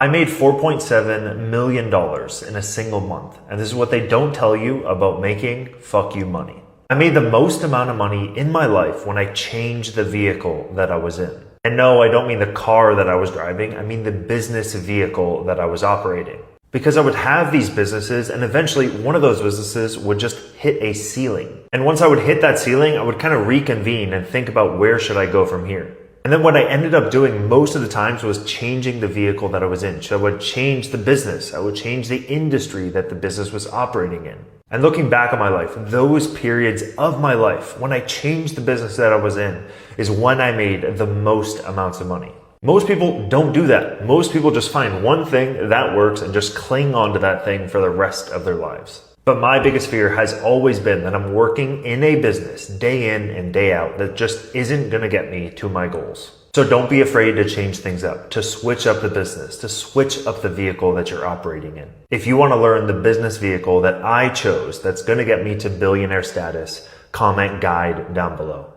I made $4.7 million in a single month, and this is what they don't tell you about making fuck you money. I made the most amount of money in my life when I changed the vehicle that I was in. And no, I don't mean the car that I was driving, I mean the business vehicle that I was operating. Because I would have these businesses and eventually one of those businesses would just hit a ceiling. And once I would hit that ceiling, I would kind of reconvene and think about where should I go from here. And then what I ended up doing most of the times was changing the vehicle that I was in. So I would change the business. I would change the industry that the business was operating in. And looking back on my life, those periods of my life when I changed the business that I was in is when I made the most amounts of money. Most people don't do that. Most people just find one thing that works and just cling on to that thing for the rest of their lives. But my biggest fear has always been that I'm working in a business day in and day out that just isn't going to get me to my goals. So don't be afraid to change things up, to switch up the business, to switch up the vehicle that you're operating in. If you want to learn the business vehicle that I chose that's going to get me to billionaire status, comment guide down below.